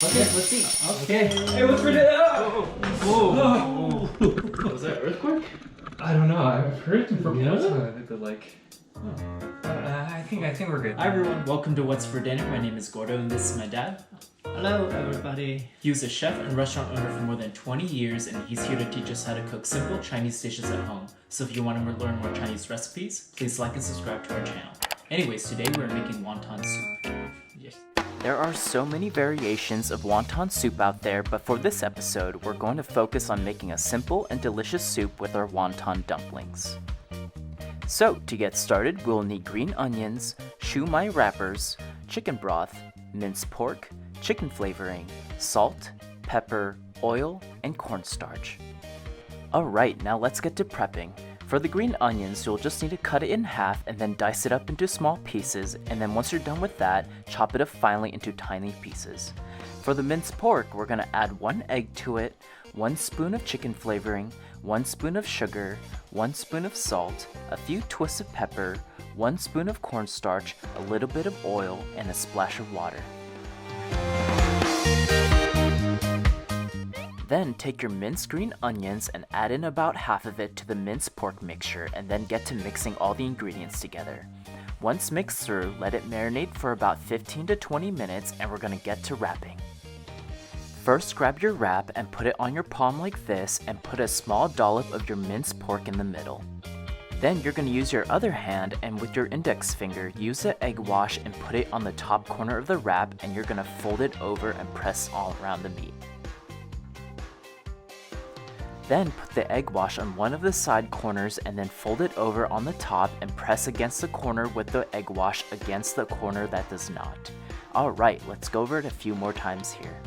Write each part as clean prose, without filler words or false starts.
Okay, let's see. Okay. Hey, what's for dinner? Whoa. Was that earthquake? I don't know. I've heard some from Yeah? but like, I think we're good. Hi everyone, welcome to What's for Dinner. My name is Gordo and this is my dad. Hello everybody. He was a chef and restaurant owner for more than 20 years and he's here to teach us how to cook simple Chinese dishes at home. So if you want to learn more Chinese recipes, please like and subscribe to our channel. Anyways, today we're making wonton soup. Yes. There are so many variations of wonton soup out there, but for this episode, we're going to focus on making a simple and delicious soup with our wonton dumplings. So, to get started, we'll need green onions, Siu Mai Wrappers, chicken broth, minced pork, chicken flavoring, salt, pepper, oil, and cornstarch. Alright, now let's get to prepping. For the green onions, you'll just need to cut it in half and then dice it up into small pieces, and then once you're done with that, chop it up finely into tiny pieces. For the minced pork, we're going to add 1 egg to it, 1 spoon of chicken flavoring, 1 spoon of sugar, 1 spoon of salt, a few twists of pepper, 1 spoon of cornstarch, a little bit of oil, and a splash of water. Then take your minced green onions and add in about half of it to the minced pork mixture and then get to mixing all the ingredients together. Once mixed through, let it marinate for about 15 to 20 minutes and we're going to get to wrapping. First, grab your wrap and put it on your palm like this and put a small dollop of your minced pork in the middle. Then you're going to use your other hand and with your index finger, use the egg wash and put it on the top corner of the wrap and you're going to fold it over and press all around the meat. Then put the egg wash on one of the side corners and then fold it over on the top and press against the corner with the egg wash against the corner that does not. Alright, let's go over it a few more times here.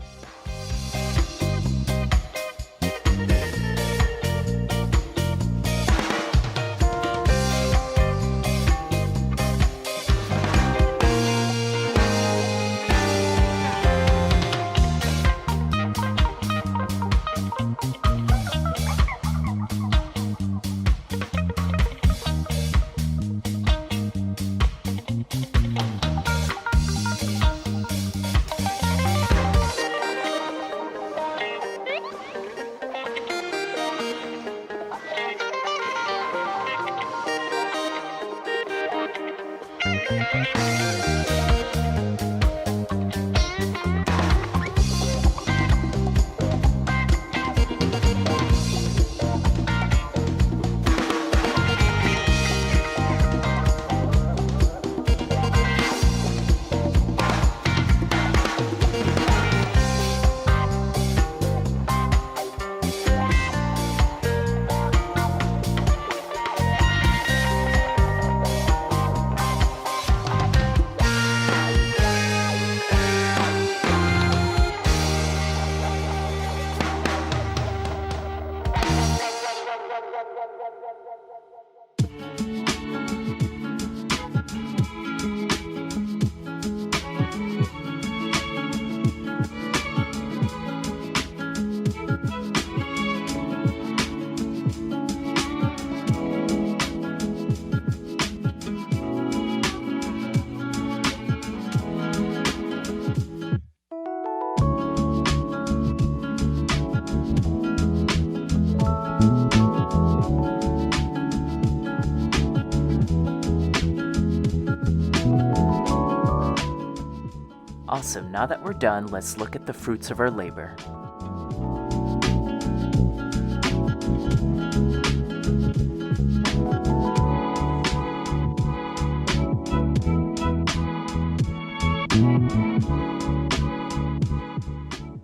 Awesome, now that we're done, let's look at the fruits of our labor.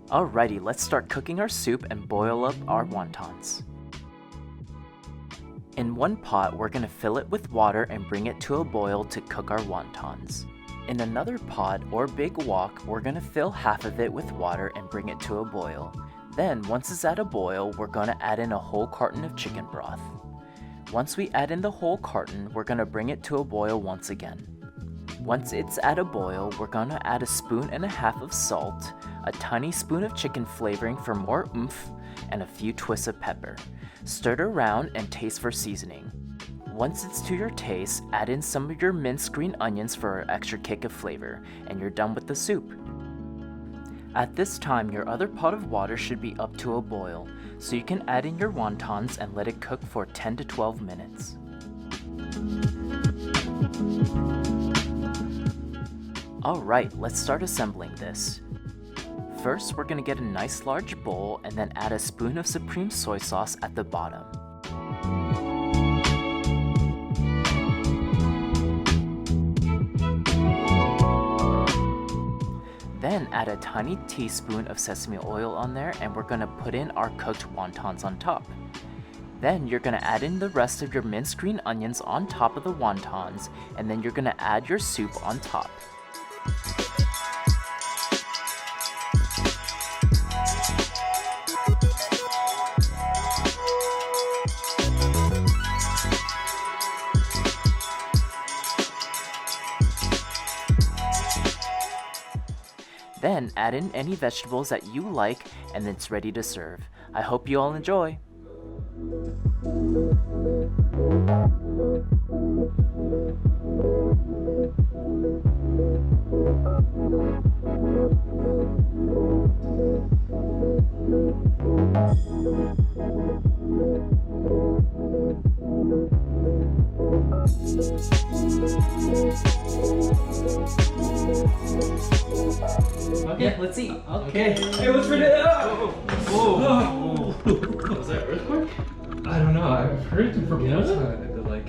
Alrighty, let's start cooking our soup and boil up our wontons. In one pot, we're going to fill it with water and bring it to a boil to cook our wontons. In another pot or big wok, we're going to fill half of it with water and bring it to a boil. Then, once it's at a boil, we're going to add in a whole carton of chicken broth. Once we add in the whole carton, we're going to bring it to a boil once again. Once it's at a boil, we're going to add 1.5 spoons of salt, a tiny spoon of chicken flavoring for more oomph, and a few twists of pepper. Stir it around and taste for seasoning. Once it's to your taste, add in some of your minced green onions for an extra kick of flavor, and you're done with the soup. At this time, your other pot of water should be up to a boil, so you can add in your wontons and let it cook for 10 to 12 minutes. Alright, let's start assembling this. First, we're going to get a nice large bowl and then add a spoon of supreme soy sauce at the bottom. Then add a tiny teaspoon of sesame oil on there, and we're going to put in our cooked wontons on top. Then you're going to add in the rest of your minced green onions on top of the wontons, and then you're going to add your soup on top. Then add in any vegetables that you like, and it's ready to serve. I hope you all enjoy! Okay, let's eat. Okay. Hey, what's for dinner? Whoa. Was that earthquake? I don't know. I've heard it from Yeah? like.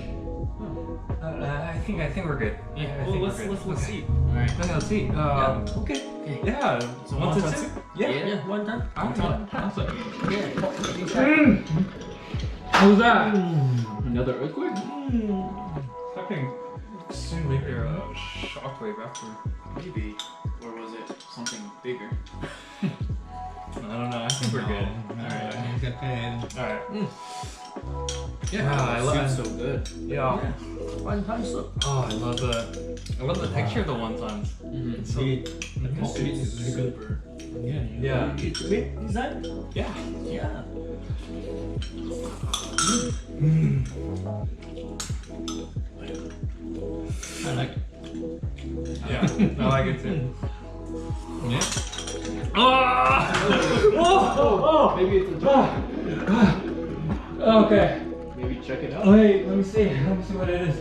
I think we're good. Yeah, I think we're good. Let's eat. Alright. Okay, let's eat. Okay. Yeah. So Wonton wonton soup? soup? Yeah. One time. Awesome. Yeah. What was that? Another earthquake? Fucking soon make their shockwave after. Maybe. Or was it something bigger? I don't know. I think we're good. Alright. Alright. Yeah, I love Soup's so good. Yeah. One time soup. Oh, I love the texture of the wontons. Mm-hmm. So, The sweet is really good. Yeah. It's sweet inside? Yeah. Yeah. I like it. Yeah. I like it too. Yeah. Oh! Maybe it's a joke. Okay. Maybe check it out. Wait, let me see. Let me see what it is.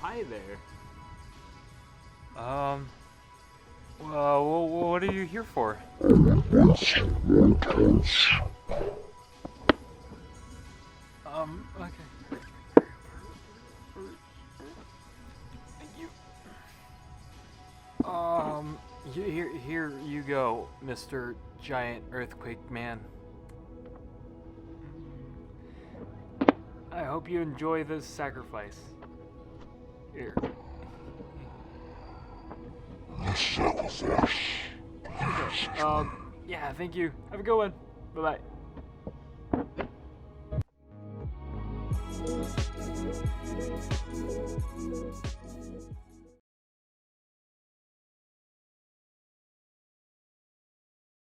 Hi there. Well, what are you here for? Okay. Thank you. Here you go, Mr. Giant Earthquake Man. I hope you enjoy this sacrifice. Here. Yeah, thank you. Have a good one. Bye-bye.